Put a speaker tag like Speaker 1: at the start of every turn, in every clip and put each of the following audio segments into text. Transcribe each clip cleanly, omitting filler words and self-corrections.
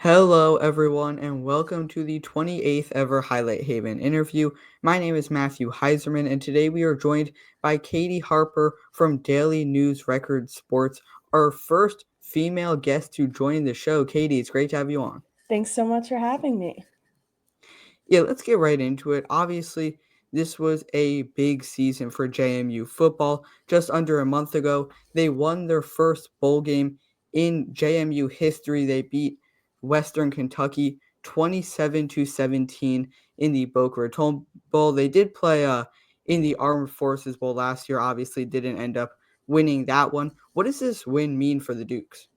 Speaker 1: Hello, everyone, and welcome to the 28th ever Highlight Haven interview. My name is Matthew Heiserman, and today we are joined by Catie Harper from Daily News Record Sports, our first female guest to join the show. Catie, it's great to have you on.
Speaker 2: Thanks so much for having me.
Speaker 1: Yeah, let's get right into it. Obviously, this was a big season for JMU football. Just under a month ago, they won their first bowl game in JMU history. They beat Western Kentucky 27 to 17 in the Boca Raton Bowl. They did play in the Armed Forces Bowl last year. Obviously, didn't end up winning that one. What does this win mean for the Dukes?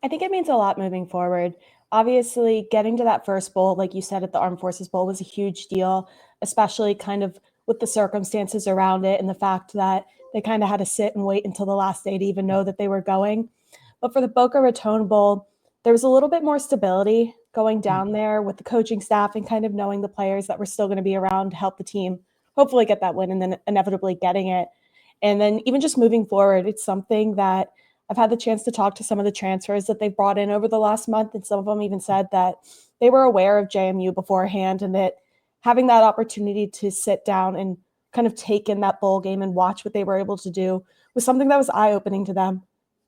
Speaker 2: I think it means a lot moving forward. Obviously, getting to that first bowl, like you said, at the Armed Forces Bowl was a huge deal, especially kind of with the circumstances around it and the fact that they kind of had to sit and wait until the last day to even know that they were going. But for the Boca Raton Bowl, there was a little bit more stability going down there with the coaching staff and kind of knowing the players that were still going to be around to help the team hopefully get that win and then inevitably getting it. And then even just moving forward, it's something that I've had the chance to talk to some of the transfers that they've brought in over the last month, and some of them even said that they were aware of JMU beforehand and that having that opportunity to sit down and kind of take in that bowl game and watch what they were able to do was something that was eye-opening to them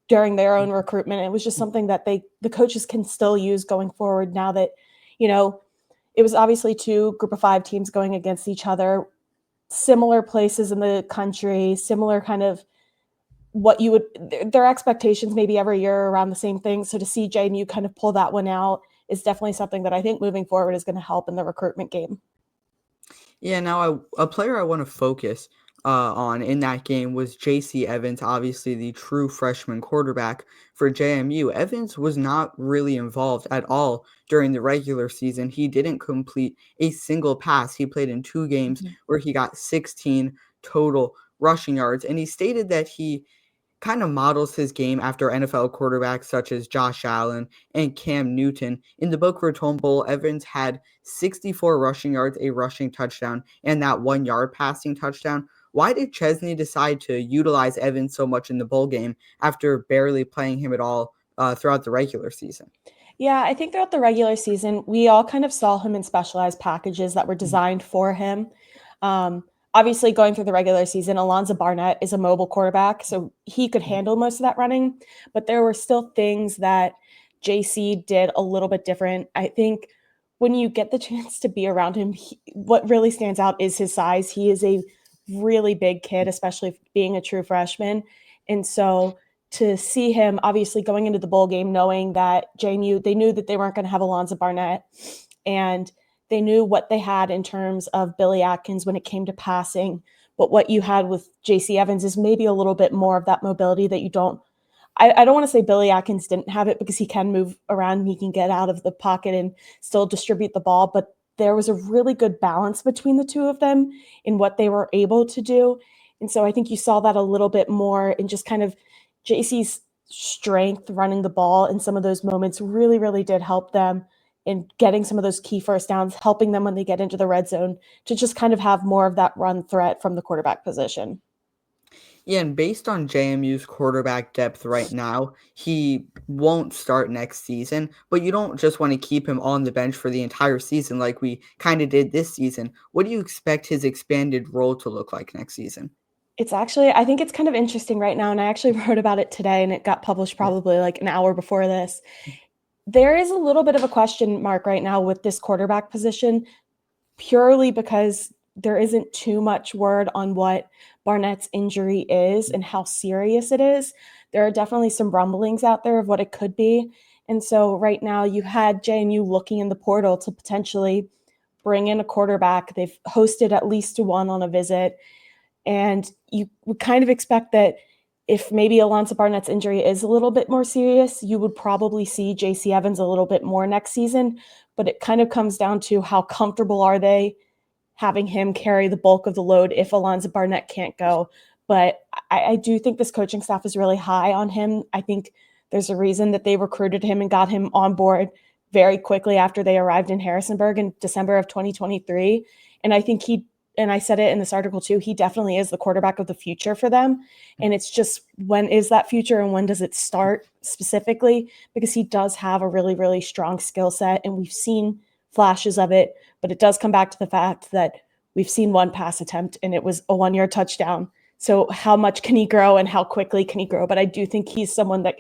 Speaker 2: during their own recruitment. It was just something that the coaches can still use going forward now that, you know, it was obviously two group of five teams going against each other, similar places in the country, similar kind of what you would their expectations maybe every year around the same thing. So to see JMU kind of pull that one out is definitely something that I think moving forward is going to help in the recruitment game.
Speaker 1: Yeah, now a player I want to focus on in that game was J.C. Evans, obviously the true freshman quarterback for JMU. Evans was not really involved at all during the regular season. He didn't complete a single pass. He played in two games
Speaker 2: Mhm.
Speaker 1: where he got 16 total rushing yards, and he stated that he kind of models his game after NFL quarterbacks such as Josh Allen and Cam Newton. In the Boca Raton Bowl, Evans had 64 rushing yards, a rushing touchdown, and that 1 yard passing touchdown. Why did Chesney decide to utilize Evans so much in the bowl game after barely playing him at all throughout the regular season?
Speaker 2: Yeah, I think throughout the regular season, we all kind of saw him in specialized packages that were designed for him. Um, Obviously, going through the regular season, Alonzo Barnett is a mobile quarterback, so he could handle most of that running. But there were still things that JC did a little bit different. I think when you get the chance to be around him, what really stands out is his size. He is a really big kid, especially being a true freshman. And so to see him obviously going into the bowl game knowing that JMU, they knew that they weren't going to have Alonzo Barnett, and they knew what they had in terms of Billy Atkins when it came to passing. But what you had with JC Evans is maybe a little bit more of that mobility that you don't. I don't want to say Billy Atkins didn't have it because he can move around and he can get out of the pocket and still distribute the ball, but there was a really good balance between the two of them in what they were able to do. And so I think you saw that a little bit more in just kind of JC's strength running the ball in some of those moments really, really did help them in getting some of those key first downs, helping them when they get into the red zone to just kind of have more of that run threat from the quarterback position.
Speaker 1: Yeah, and based on JMU's quarterback depth right now, he won't start next season, but you don't just want to keep him on the bench for the entire season like we kind of did this season. What do you expect his expanded role to look like next season?
Speaker 2: It's actually, I think it's kind of interesting right now. And I actually wrote about it today and it got published probably like an hour before this. There is a little bit of a question mark right now with this quarterback position purely because there isn't too much word on what Barnett's injury is and how serious it is. There are definitely some rumblings out there of what it could be. And so right now you had JMU looking in the portal to potentially bring in a quarterback. They've hosted at least one on a visit. And you would kind of expect that if maybe Alonzo Barnett's injury is a little bit more serious, you would probably see JC Evans a little bit more next season. But it kind of comes down to how comfortable are they having him carry the bulk of the load if Alonzo Barnett can't go. But I do think this coaching staff is really high on him. I think there's a reason that they recruited him and got him on board very quickly after they arrived in Harrisonburg in December of 2023. And I think he and I said it in this article too, he definitely is the quarterback of the future for them. And it's just, when is that future and when does it start specifically? Because he does have a really, really strong skill set, and we've seen flashes of it, but it does come back to the fact that we've seen one pass attempt and it was a 1 yard touchdown. So how much can he grow and how quickly can he grow? But I do think he's someone that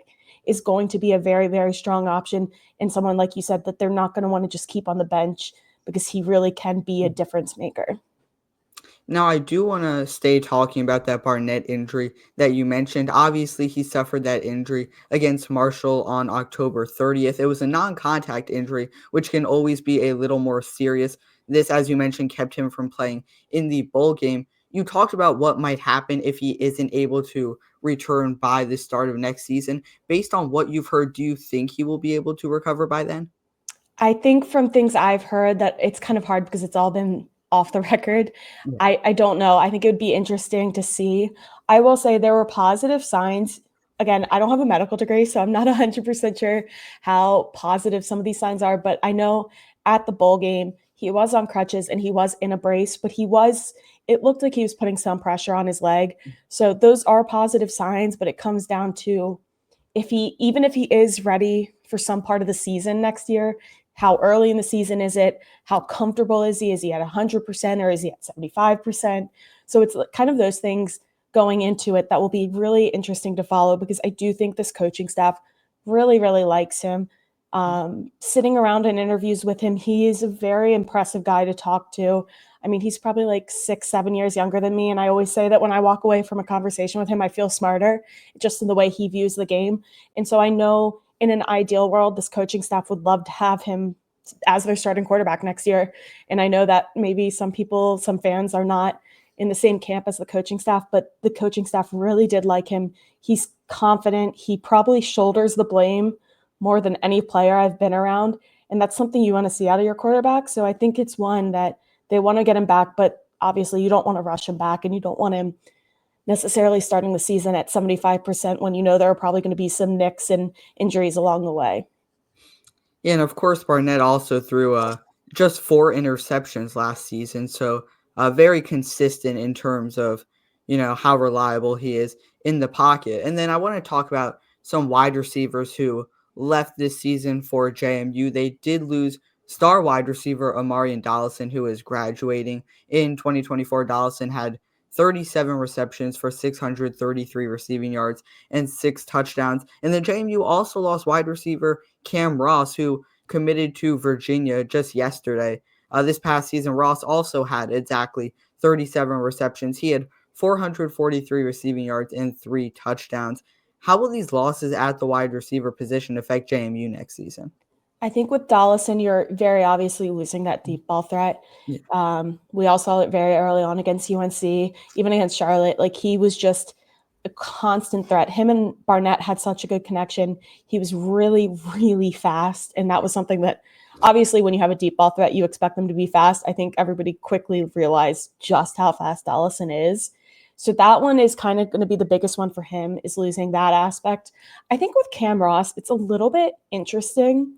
Speaker 2: is going to be a very, very strong option, and someone, like you said, that they're not going to want to just keep on the bench because he really can be a difference maker.
Speaker 1: Now, I do want to stay talking about that Barnett injury that you mentioned. Obviously, he suffered that injury against Marshall on October 30th. It was a non contact injury, which can always be a little more serious. This, as you mentioned, kept him from playing in the bowl game. You talked about what might happen if he isn't able to return by the start of next season. Based on what you've heard, do you think he will be able to recover by then?
Speaker 2: I think from things I've heard that it's kind of hard because it's all been off the record.
Speaker 1: Yeah.
Speaker 2: I don't know. I think it would be interesting to see. I will say there were positive signs. Again, I don't have a medical degree, so I'm not 100% sure how positive some of these signs are, but I know at the bowl game, he was on crutches and he was in a brace, but it looked like he was putting some pressure on his leg. So those are positive signs, but it comes down to, even if he is ready for some part of the season next year, how early in the season is it? How comfortable is he? Is he at 100% or is he at 75%? So it's kind of those things going into it that will be really interesting to follow, because I do think this coaching staff really, really likes him. Sitting around in interviews with him, he is a very impressive guy to talk to. I mean, he's probably like 6, 7 years younger than me. And I always say that when I walk away from a conversation with him, I feel smarter just in the way he views the game. And so I know in an ideal world, this coaching staff would love to have him as their starting quarterback next year. And I know that maybe some fans are not in the same camp as the coaching staff, but the coaching staff really did like him. He's confident. He probably shoulders the blame more than any player I've been around. And that's something you want to see out of your quarterback. So I think it's one that they want to get him back, but obviously you don't want to rush him back, and you don't want him necessarily starting the season at 75% when you know there are probably going to be some nicks and injuries along the way.
Speaker 1: Yeah, and of course, Barnett also threw just 4 interceptions last season, so very consistent in terms of how reliable he is in the pocket. And then I want to talk about some wide receivers who left this season for JMU. They did lose star wide receiver Amarian Dollison, who is graduating in 2024. Dollison had 37 receptions for 633 receiving yards and 6 touchdowns. And then JMU also lost wide receiver Cam Ross, who committed to Virginia just yesterday. This past season, Ross also had exactly 37 receptions. He had 443 receiving yards and 3 touchdowns. How will these losses at the wide receiver position affect JMU next season?
Speaker 2: I think with Dollison, you're very obviously losing that deep ball threat.
Speaker 1: Yeah.
Speaker 2: We all saw it very early on against UNC, even against Charlotte. Like, he was just a constant threat. Him and Barnett had such a good connection. He was really, really fast. And that was something that, obviously, when you have a deep ball threat, you expect them to be fast. I think everybody quickly realized just how fast Dollison is. So that one is kind of going to be the biggest one for him, is losing that aspect. I think with Cam Ross, it's a little bit interesting.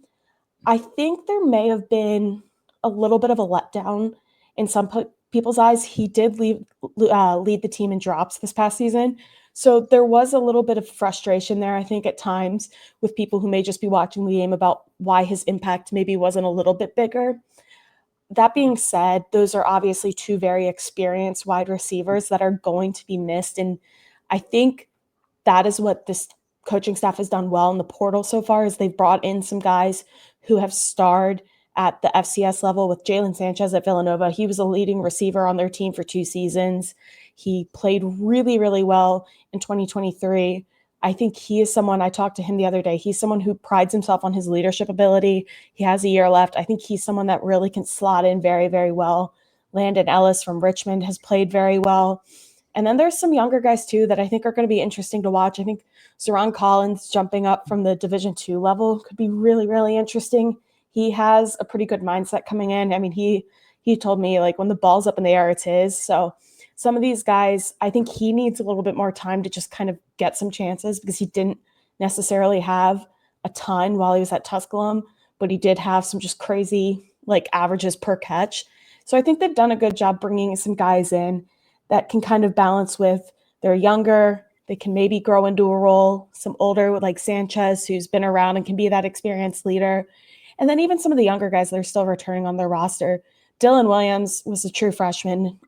Speaker 2: I think there may have been a little bit of a letdown in some people's eyes. He did lead the team in drops this past season. So there was a little bit of frustration there, I think, at times with people who may just be watching the game about why his impact maybe wasn't a little bit bigger. That being said, those are obviously two very experienced wide receivers that are going to be missed. And I think that is what this coaching staff has done well in the portal so far, is they've brought in some guys who have starred at the FCS level. With Jalen Sanchez at Villanova, he was a leading receiver on their team for 2 seasons. He played really, really well in 2023. I think he is someone, I talked to him the other day, he's someone who prides himself on his leadership ability. He has a year left. I think he's someone that really can slot in very, very well. Landon Ellis from Richmond has played very well. And then there's some younger guys too that I think are going to be interesting to watch. I think Zeron Collins jumping up from the Division II level could be really, really interesting. He has a pretty good mindset coming in. I mean, he told me, like, when the ball's up in the air, it's his. So some of these guys, I think he needs a little bit more time to just kind of get some chances, because he didn't necessarily have a ton while he was at Tusculum, but he did have some just crazy, like, averages per catch. So I think they've done a good job bringing some guys in that can kind of balance with they're younger, they can maybe grow into a role, some older like Sanchez who's been around and can be that experienced leader. And then even some of the younger guys that are still returning on their roster. Dylan Williams was a true freshman.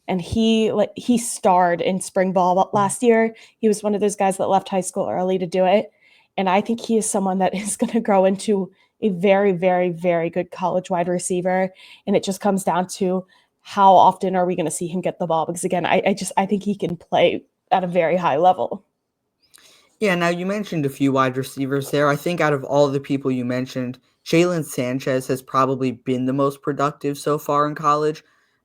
Speaker 2: And he starred in spring ball last year. He was one of those guys that left high school early to do it. And I think he is someone that is going to grow into a very, very, very good college wide receiver. And it just comes down to how often are we going to see him get the ball? Because again, I think he can play at a very high level.
Speaker 1: Yeah, now you mentioned a few wide receivers there. I think out of all the people you mentioned, Jalen Sanchez has probably been the most productive so far in college.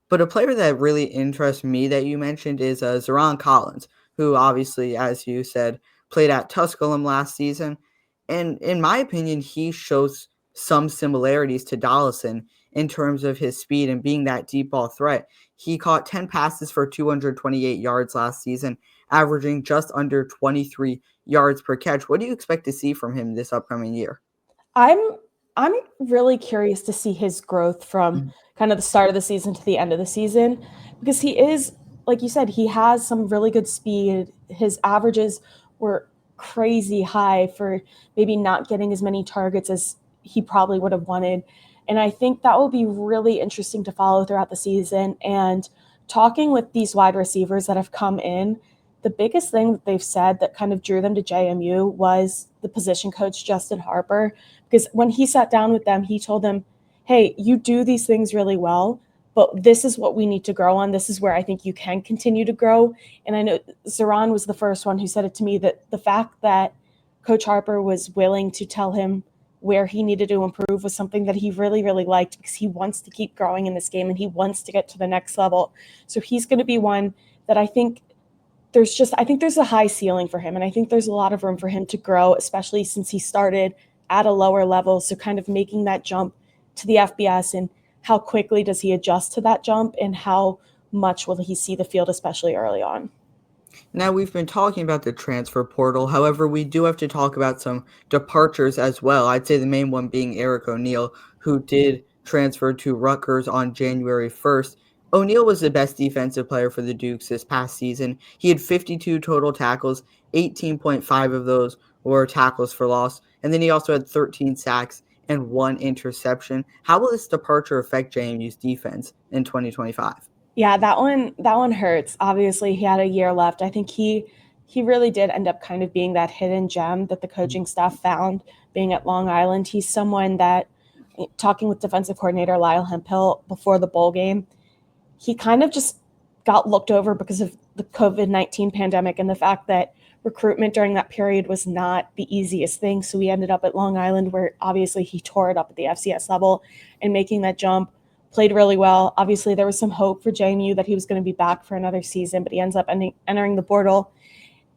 Speaker 1: But a player that really interests me that you mentioned is Zeron Collins, who obviously, as you said, played at Tusculum last season. And in my opinion, he shows some similarities to Dollison in terms of his speed and being that deep ball threat. He caught 10 passes for 228 yards last season, averaging just under 23 yards per catch. What do you expect to see from him this upcoming year?
Speaker 2: I'm I'm really curious to see his growth from kind of the start of the season to the end of the season because he is, like you said, he has some really good speed. His averages were crazy high for maybe not getting as many targets as he probably would have wanted. And I think that will be really interesting to follow throughout the season. And talking with these wide receivers that have come in, the biggest thing that they've said that kind of drew them to JMU was the position coach, Justin Harper, because when he sat down with them, he told them, hey, you do these things really well, but this is what we need to grow on. This is where I think you can continue to grow. And I know Zeron was the first one who said it to me that the fact that Coach Harper was willing to tell him where he needed to improve was something that he really, really liked because he wants to keep growing in this game and he wants to get to the next level. So he's going to be one that I think there's a high ceiling for him. And I think there's a lot of room for him to grow, especially since he started at a lower level. So kind of making that jump to the FBS and how quickly does he adjust to that jump and how much will he see the field, especially early on.
Speaker 1: Now, we've been talking about the transfer portal. However, we do have to talk about some departures as well. I'd say the main one being Eric O'Neill, who did transfer to Rutgers on January 1st. O'Neill was the best defensive player for the Dukes this past season. He had 52 total tackles, 18.5 of those were tackles for loss, and then he also had 13 sacks and one interception. How will this departure affect JMU's defense in 2025?
Speaker 2: Yeah, that one hurts. Obviously, he had a year left. I think he really did end up kind of being that hidden gem that the coaching staff found being at Long Island. He's someone that talking with defensive coordinator Lyle Hemphill before the bowl game, he kind of just got looked over because of the COVID-19 pandemic and the fact that recruitment during that period was not the easiest thing. So we ended up at Long Island where obviously he tore it up at the FCS level and making that jump, played really well. Obviously there was some hope for JMU that he was going to be back for another season, but he ends up entering the portal.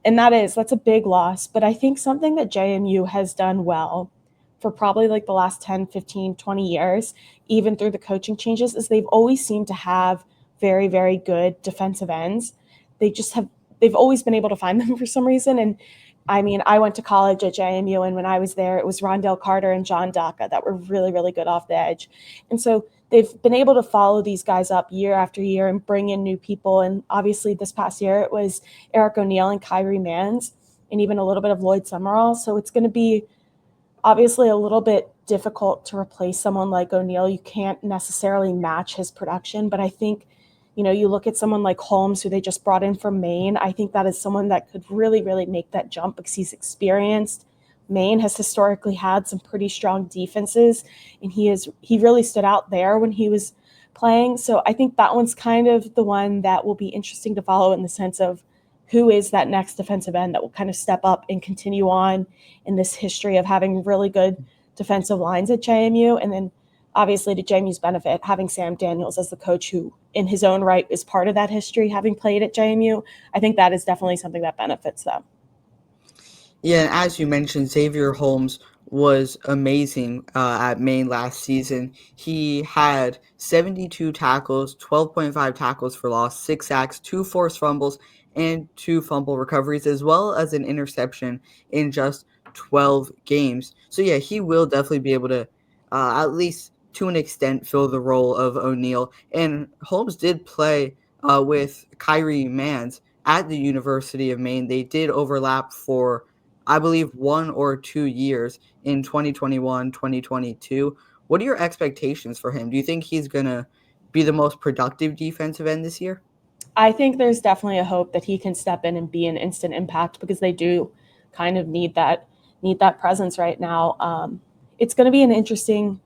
Speaker 2: And that's a big loss. But I think something that JMU has done well for probably like the last 10, 15, 20 years, even through the coaching changes, is they've always seemed to have very, very good defensive ends. They've always been able to find them for some reason. And I mean, I went to college at JMU, and when I was there, it was Rondell Carter and John Daka that were really, really good off the edge. And so they've been able to follow these guys up year after year and bring in new people. And obviously, this past year, it was Eric O'Neill and Kyrie Mans, and even a little bit of Lloyd Summerall. So it's going to be obviously a little bit difficult to replace someone like O'Neill. You can't necessarily match his production, but I think, you look at someone like Holmes, who they just brought in from Maine. I think that is someone that could really, really make that jump because he's experienced. Maine has historically had some pretty strong defenses, and he really stood out there when he was playing. So I think that one's kind of the one that will be interesting to follow in the sense of who is that next defensive end that will kind of step up and continue on in this history of having really good defensive lines at JMU. And then obviously to JMU's benefit, having Sam Daniels as the coach who in his own right is part of that history, having played at JMU, I think that is definitely something that benefits them.
Speaker 1: Yeah, and as you mentioned, Xavier Holmes was amazing at Maine last season. He had 72 tackles, 12.5 tackles for loss, 6 sacks, 2 forced fumbles, and 2 fumble recoveries, as well as an interception in just 12 games. So, yeah, he will definitely be able to at least to an extent, fill the role of O'Neal. And Holmes did play with Kyrie Mans at the University of Maine. They did overlap for, I believe, 1 or 2 years in 2021, 2022. What are your expectations for him? Do you think he's going to be the most productive defensive end this year?
Speaker 2: I think there's definitely a hope that he can step in and be an instant impact because they do kind of need that presence right now. It's going to be an interesting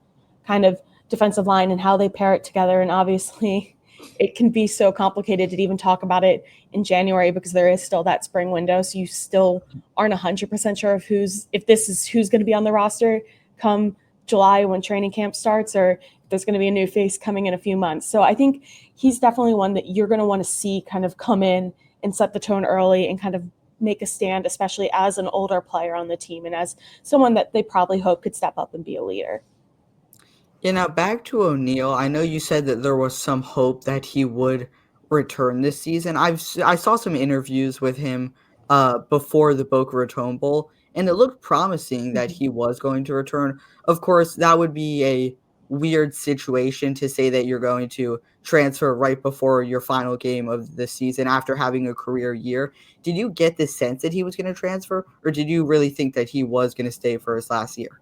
Speaker 2: kind of defensive line and how they pair it together. And obviously, it can be so complicated to even talk about it in January because there is still that spring window. So you still aren't 100% sure of if this is who's going to be on the roster come July when training camp starts, or if there's going to be a new face coming in a few months. So I think he's definitely one that you're going to want to see kind of come in and set the tone early and kind of make a stand, especially as an older player on the team and as someone that they probably hope could step up and be a leader.
Speaker 1: Yeah, now back to O'Neal. I know you said that there was some hope that he would return this season. I saw some interviews with him before the Boca Raton Bowl, and it looked promising that
Speaker 2: Mhm.
Speaker 1: he was going to return. Of course, that would be a weird situation to say that you're going to transfer right before your final game of the season after having a career year. Did you get the sense that he was going to transfer, or did you really think that he was going to stay for his last year?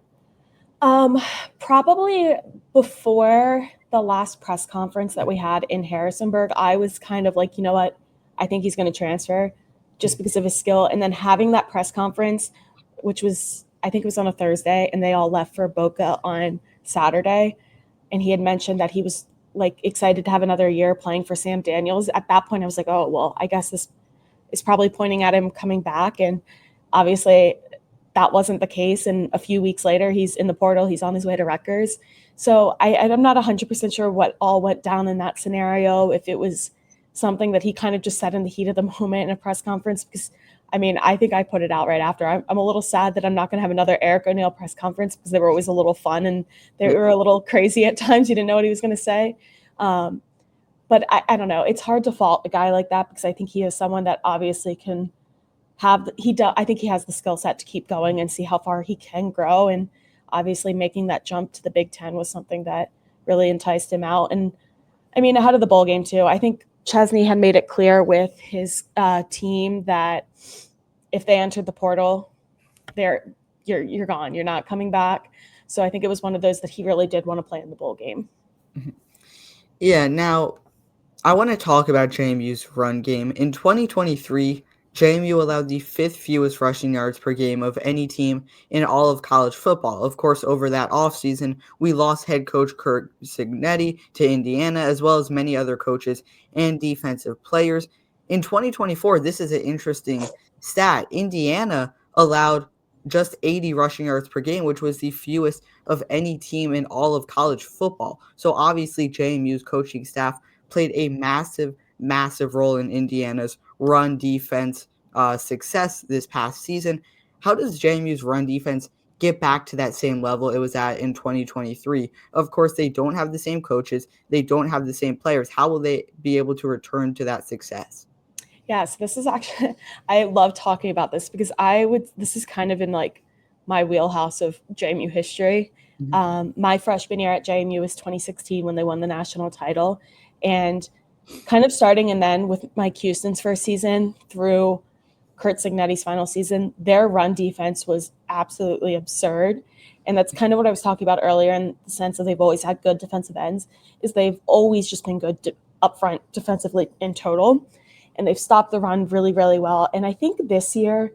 Speaker 2: Um, Probably before the last press conference that we had in Harrisonburg, I was kind of like, you know what? I think he's going to transfer just because of his skill. And then having that press conference, which was, I think it was on a Thursday, and they all left for Boca on Saturday. And he had mentioned that he was like excited to have another year playing for Sam Daniels. At that point, I was like, oh, well, I guess this is probably pointing at him coming back. And obviously, that wasn't the case. And a few weeks later, he's in the portal. He's on his way to Rutgers. So I'm not 100% sure what all went down in that scenario, if it was something that he kind of just said in the heat of the moment in a press conference. Because, I mean, I think I put it out right after. I'm a little sad that I'm not going to have another Eric O'Neal press conference because they were always a little fun and they
Speaker 1: Yeah.
Speaker 2: were a little crazy at times. You didn't know what he was going to say. Um, but I don't know. It's hard to fault a guy like that because I think he is someone that obviously can I think he has the skill set to keep going and see how far he can grow. And obviously making that jump to the Big Ten was something that really enticed him out. And I mean, ahead of the bowl game too, I think Chesney had made it clear with his team that if they entered the portal, you're gone. You're not coming back. So I think it was one of those that he really did want to play in the bowl game.
Speaker 1: Mhm. Yeah, now I want to talk about JMU's run game. In 2023, JMU allowed the fifth fewest rushing yards per game of any team in all of college football. Of course, over that offseason, we lost head coach Kurt Signetti to Indiana, as well as many other coaches and defensive players. In 2024, this is an interesting stat. Indiana allowed just 80 rushing yards per game, which was the fewest of any team in all of college football. So obviously, JMU's coaching staff played a massive, massive role in Indiana's run defense success this past season. How does JMU's run defense get back to that same level it was at in 2023? Of course, they don't have the same coaches, they don't have the same players. How will they be able to return to that success?
Speaker 2: Yes, this is actually, I love talking about this because this is kind of in like my wheelhouse of JMU history.
Speaker 1: Mhm.
Speaker 2: My freshman year at JMU was 2016 when they won the national title. And kind of starting and then with Mike Houston's first season through Kurt Signetti's final season, their run defense was absolutely absurd. And that's kind of what I was talking about earlier in the sense that they've always had good defensive ends, is they've always just been good up front defensively in total. And they've stopped the run really, really well. And I think this year,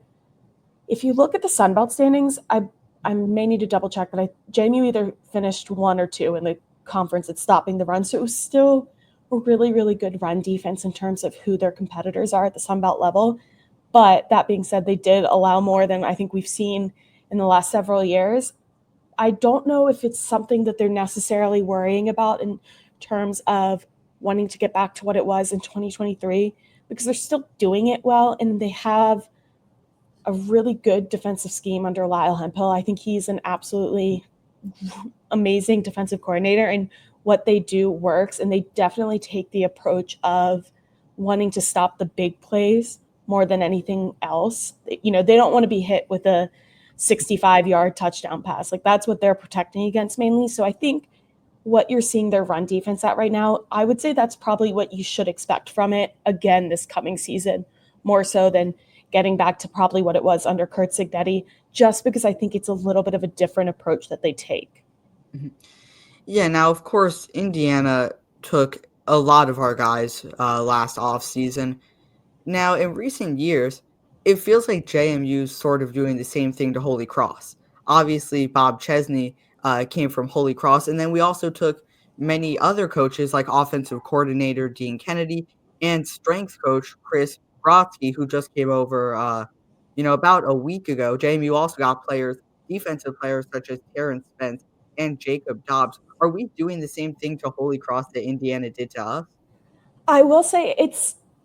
Speaker 2: if you look at the Sun Belt standings, I may need to double check, but JMU either finished 1 or 2 in the conference at stopping the run. So it was still a really, really good run defense in terms of who their competitors are at the Sun Belt level. But that being said, they did allow more than I think we've seen in the last several years. I don't know if it's something that they're necessarily worrying about in terms of wanting to get back to what it was in 2023 because they're still doing it well and they have a really good defensive scheme under Lyle Hemphill. I think he's an absolutely amazing defensive coordinator and what they do works. And they definitely take the approach of wanting to stop the big plays more than anything else. You know, they don't want to be hit with a 65-yard touchdown pass. Like that's what they're protecting against mainly. So I think what you're seeing their run defense at right now, I would say that's probably what you should expect from it again this coming season, more so than getting back to probably what it was under Kurt Signetti, just because I think it's a little bit of a different approach that they take.
Speaker 1: Mhm. Yeah, now, of course, Indiana took a lot of our guys last offseason. Now, in recent years, it feels like JMU's sort of doing the same thing to Holy Cross. Obviously, Bob Chesney came from Holy Cross, and then we also took many other coaches like offensive coordinator Dean Kennedy and strength coach Chris Brodsky, who just came over, about a week ago. JMU also got defensive players such as Terrence Spence and Jacob Dobbs. Are we doing the same thing to Holy Cross that Indiana did to us?
Speaker 2: I will say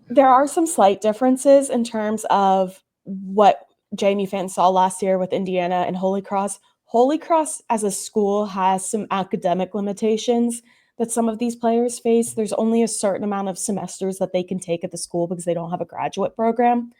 Speaker 2: there are some slight differences in terms of what Jamie fans saw last year with Indiana and Holy Cross. Holy Cross as a school has some academic limitations that some of these players face. There's only a certain amount of semesters that they can take at the school because they don't have a graduate program.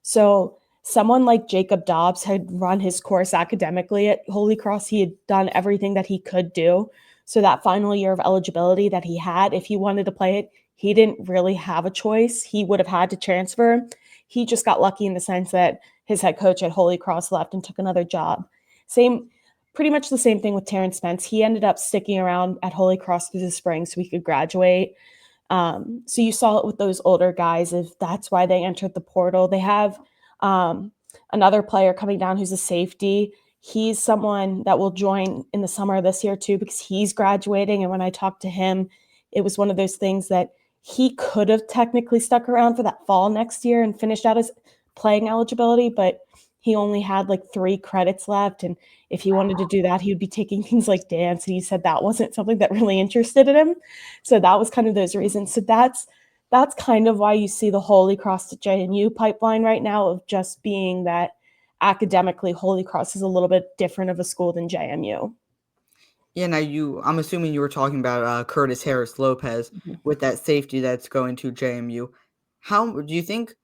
Speaker 2: So someone like Jacob Dobbs had run his course academically at Holy Cross. He had done everything that he could do. So that final year of eligibility that he had, if he wanted to play it, he didn't really have a choice. He would have had to transfer. He just got lucky in the sense that his head coach at Holy Cross left and took another job. Same, pretty much the same thing with Terrence Spence. He ended up sticking around at Holy Cross through the spring so he could graduate. So you saw it with those older guys. If that's why they entered the portal, they have another player coming down who's a safety. He's someone that will join in the summer of this year too because he's graduating. And when I talked to him, it was one of those things that he could have technically stuck around for that fall next year and finished out his playing eligibility, but he only had like 3 credits left. And if he wanted to do that, he would be taking things like dance. And he said that wasn't something that really interested in him. So that was kind of those reasons. So that's kind of why you see the Holy Cross to JMU pipeline right now of just being that academically Holy Cross is a little bit different of a school than JMU.
Speaker 1: Yeah, now I'm assuming you were talking about, Curtis Harris Lopez
Speaker 2: Mhm.
Speaker 1: with that safety that's going to JMU. How do you think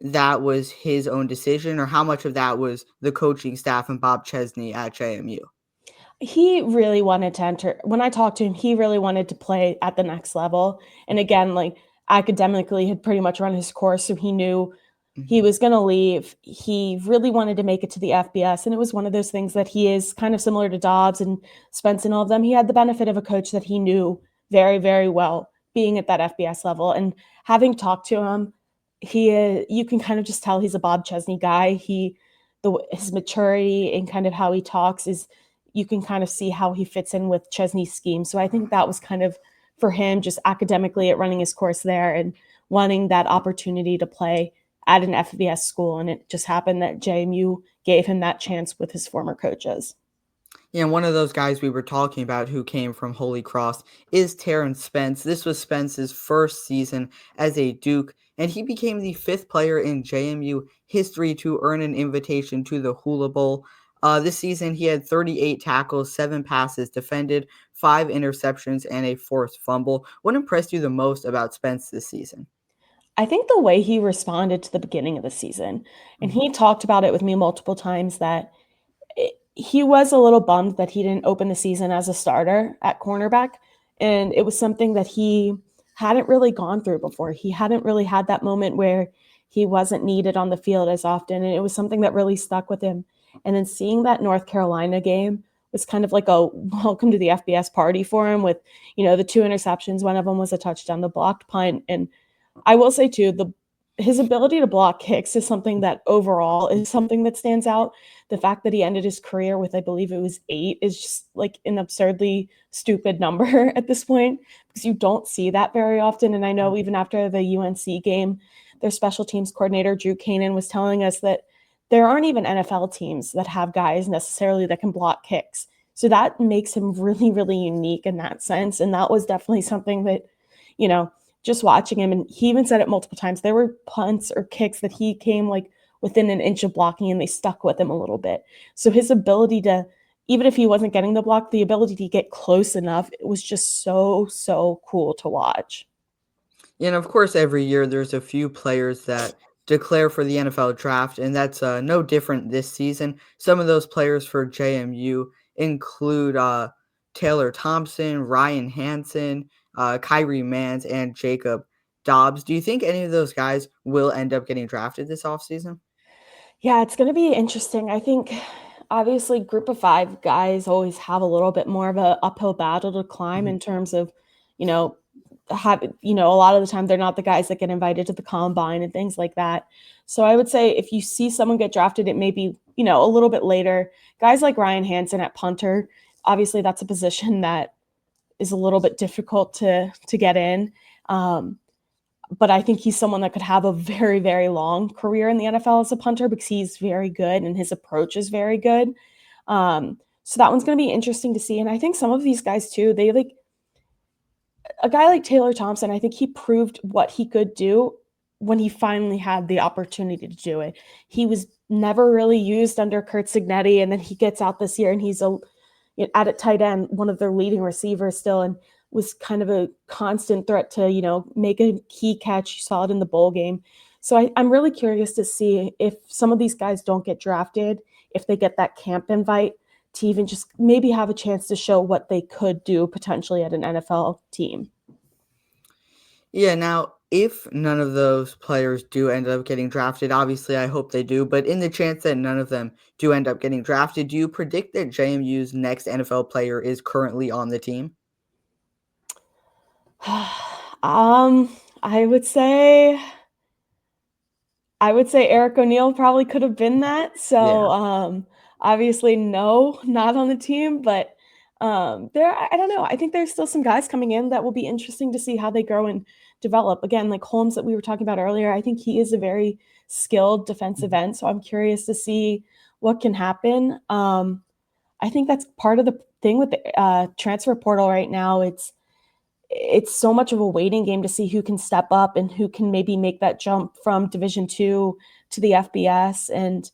Speaker 1: that was his own decision, or how much of that was the coaching staff and Bob Chesney at JMU?
Speaker 2: He really wanted to enter. When I talked to him, he really wanted to play at the next level. And again, like academically had pretty much run his course, so he knew he
Speaker 1: Mhm.
Speaker 2: was going to leave. He really wanted to make it to the FBS, and it was one of those things that he is kind of similar to Dobbs and Spence and all of them. He had the benefit of a coach that he knew very, very well, being at that FBS level, and having talked to him, you can kind of just tell he's a Bob Chesney guy. His maturity and kind of how he talks is you can kind of see how he fits in with Chesney's scheme. So I think that was kind of for him just academically at running his course there and wanting that opportunity to play at an FBS school. And it just happened that JMU gave him that chance with his former coaches.
Speaker 1: Yeah, one of those guys we were talking about who came from Holy Cross is Terrence Spence. This was Spence's first season as a Duke, and he became the fifth player in JMU history to earn an invitation to the Hula Bowl. This season, he had 38 tackles, 7 passes defended, 5 interceptions, and a forced fumble. What impressed you the most about Spence this season?
Speaker 2: I think the way he responded to the beginning of the season, and
Speaker 1: Mhm.
Speaker 2: he talked about it with me multiple times that he was a little bummed that he didn't open the season as a starter at cornerback. And it was something that he hadn't really gone through before. He hadn't really had that moment where he wasn't needed on the field as often. And it was something that really stuck with him. And then seeing that North Carolina game was kind of like a welcome to the FBS party for him with, the 2 interceptions. One of them was a touchdown, the blocked punt. And I will say too, the his ability to block kicks is something that overall is something that stands out. The fact that he ended his career with, I believe it was 8 is just like an absurdly stupid number at this point because you don't see that very often. And I know even after the UNC game, their special teams coordinator, Drew Kanan, was telling us that there aren't even NFL teams that have guys necessarily that can block kicks. So that makes him really, really unique in that sense. And that was definitely something that, you know, just watching him, and he even said it multiple times. There were punts or kicks that he came like within an inch of blocking and they stuck with him a little bit. So his ability to, even if he wasn't getting the block, the ability to get close enough, it was just so, so cool to watch.
Speaker 1: And of course, every year there's a few players that declare for the NFL draft, and that's no different this season. Some of those players for JMU include Taylor Thompson, Ryan Hansen, Kyrie Mans, and Jacob Dobbs. Do you think any of those guys will end up getting drafted this offseason?
Speaker 2: Yeah, it's going to be interesting. I think obviously group of five guys always have a little bit more of a uphill battle to climb
Speaker 1: Mhm.
Speaker 2: in terms of, you know, a lot of the time they're not the guys that get invited to the combine and things like that. So I would say if you see someone get drafted, it may be, a little bit later. Guys like Ryan Hansen at punter, obviously that's a position that is a little bit difficult to get in. Um, but I think he's someone that could have a very, very long career in the NFL as a punter because he's very good and his approach is very good. So that one's going to be interesting to see. And I think some of these guys too, they like a guy like Taylor Thompson. I think he proved what he could do when he finally had the opportunity to do it. He was never really used under Kurt Signetti, and then he gets out this year and he's at a tight end, one of their leading receivers still, and was kind of a constant threat to, make a key catch. You saw it in the bowl game. So I'm really curious to see if some of these guys don't get drafted, if they get that camp invite to even just maybe have a chance to show what they could do potentially at an NFL team.
Speaker 1: Yeah, now, if none of those players do end up getting drafted, obviously I hope they do, but in the chance that none of them do end up getting drafted, do you predict that JMU's next NFL player is currently on the team?
Speaker 2: um, I would say I would say Eric O'Neal probably could have been that. So,
Speaker 1: Yeah.
Speaker 2: obviously, no, not on the team, but I don't know. I think there's still some guys coming in that will be interesting to see how they grow and develop. Again, like Holmes that we were talking about earlier, I think he is a very skilled defensive
Speaker 1: Mhm.
Speaker 2: end. So I'm curious to see what can happen. I think that's part of the thing with the transfer portal right now. It's so much of a waiting game to see who can step up and who can maybe make that jump from Division 2 to the FBS. And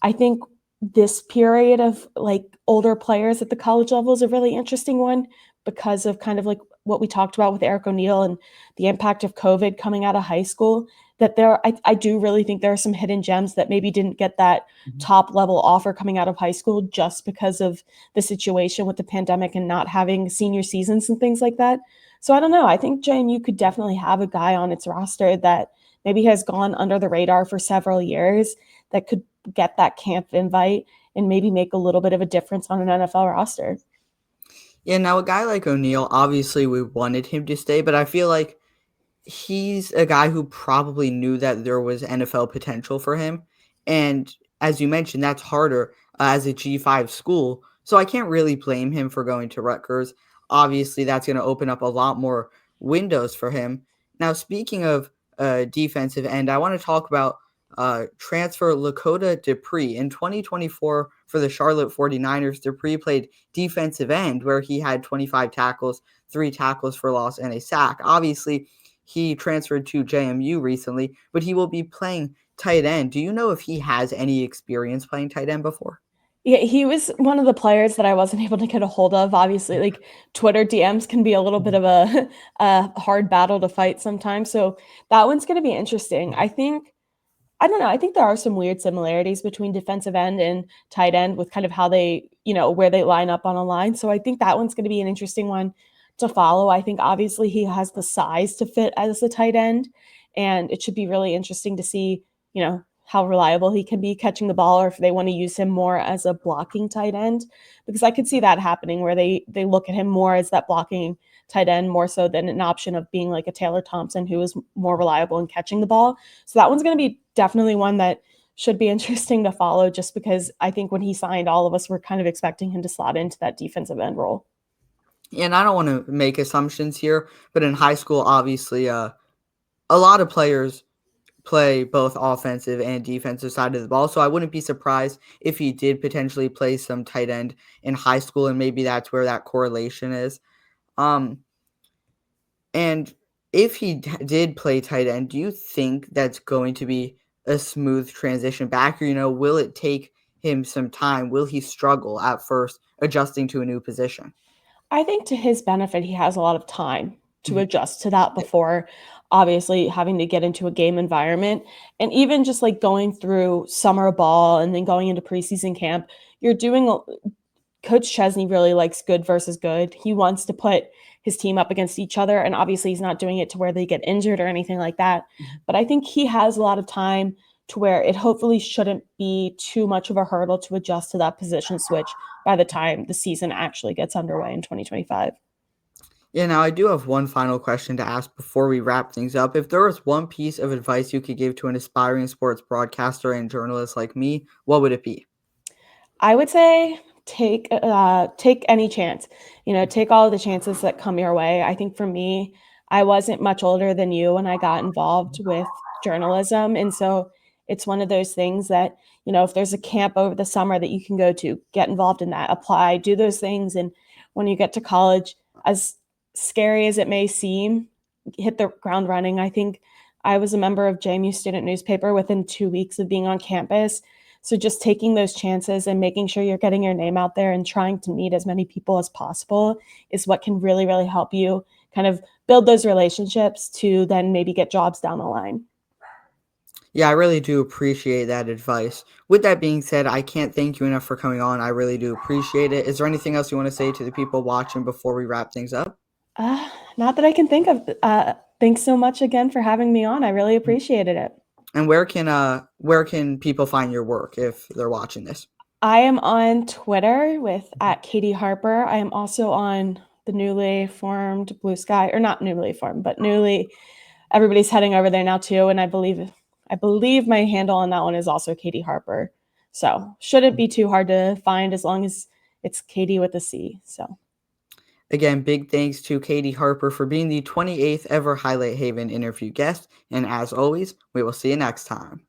Speaker 2: I think this period of like older players at the college level is a really interesting one because of kind of like what we talked about with Eric O'Neal and the impact of COVID coming out of high school. That I do really think there are some hidden gems that maybe didn't get that
Speaker 1: Mhm.
Speaker 2: top level offer coming out of high school just because of the situation with the pandemic and not having senior seasons and things like that. So I don't know. I think JMU could definitely have a guy on its roster that maybe has gone under the radar for several years that could get that camp invite and maybe make a little bit of a difference on an NFL roster.
Speaker 1: Yeah, now a guy like O'Neal, obviously we wanted him to stay, but I feel like he's a guy who probably knew that there was NFL potential for him, and as you mentioned, that's harder as a G5 school, so I can't really blame him for going to Rutgers. Obviously, that's gonna open up a lot more windows for him. Now, speaking of, defensive end, I wanna talk about, transfer Lakota Dupree. In 2024 for the Charlotte 49ers, Dupree played defensive end, where he had 25 tackles, 3 tackles for loss, and a sack. Obviously, he transferred to JMU recently, but he will be playing tight end. Do you know if he has any experience playing tight end before?
Speaker 2: Yeah, he was one of the players that I wasn't able to get a hold of. Obviously, like Twitter DMs can be a little bit
Speaker 1: Mhm,
Speaker 2: of a a hard battle to fight sometimes. So that one's going to be interesting.
Speaker 1: mhm.
Speaker 2: I don't know. I think there are some weird similarities between defensive end and tight end with kind of how they, where they line up on a line. So I think that one's going to be an interesting one to follow. I think obviously he has the size to fit as a tight end, and it should be really interesting to see, how reliable he can be catching the ball or if they want to use him more as a blocking tight end because I could see that happening where they look at him more as that blocking tight end more so than an option of being like a Taylor Thompson who is more reliable in catching the ball. So that one's going to be definitely one that should be interesting to follow just because I think when he signed, all of us were kind of expecting him to slot into that defensive end role.
Speaker 1: And I don't want to make assumptions here, but in high school, obviously, a lot of players play both offensive and defensive side of the ball. So I wouldn't be surprised if he did potentially play some tight end in high school, and maybe that's where that correlation is. Um, And if he did play tight end, do you think that's going to be a smooth transition back? Or, will it take him some time? Will he struggle at first adjusting to a new position?
Speaker 2: I think to his benefit, he has a lot of time to
Speaker 1: Mhm.
Speaker 2: adjust to that
Speaker 1: Yeah.
Speaker 2: before obviously having to get into a game environment. And even just like going through summer ball and then going into preseason camp, you're doing Coach Chesney really likes good versus good. He wants to put his team up against each other, and obviously he's not doing it to where they get injured or anything like that. But I think he has a lot of time to where it hopefully shouldn't be too much of a hurdle to adjust to that position switch by the time the season actually gets underway in 2025.
Speaker 1: Yeah, now I do have one final question to ask before we wrap things up. If there was one piece of advice you could give to an aspiring sports broadcaster and journalist like me, what would it be?
Speaker 2: I would say take any chance. You know, take all of the chances that come your way. I think for me, I wasn't much older than you when I got involved with journalism, and so it's one of those things that, you know, if there's a camp over the summer that you can go to, get involved in that, apply, do those things, and when you get to college, as scary as it may seem, hit the ground running. I think I was a member of JMU student newspaper within 2 weeks of being on campus, so just taking those chances and making sure you're getting your name out there and trying to meet as many people as possible is what can really, really help you kind of build those relationships to then maybe get jobs down the line.
Speaker 1: Yeah, I really do appreciate that advice. With that being said, I can't thank you enough for coming on. I really do appreciate it. Is there anything else you want to say to the people watching before we wrap things up?
Speaker 2: Uh, Not that I can think of. Thanks so much again for having me on. I really appreciated it.
Speaker 1: And where can people find your work if they're watching this?
Speaker 2: I am on Twitter with at Catie Harper. I am also on the newly formed Blue Sky, or not newly formed, but newly. Everybody's heading over there now too, and I believe my handle on that one is also Catie Harper. So shouldn't be too hard to find as long as it's Catie with a C. So
Speaker 1: Again, big thanks to Catie Harper for being the 28th ever Highlight Haven interview guest. And as always, we will see you next time.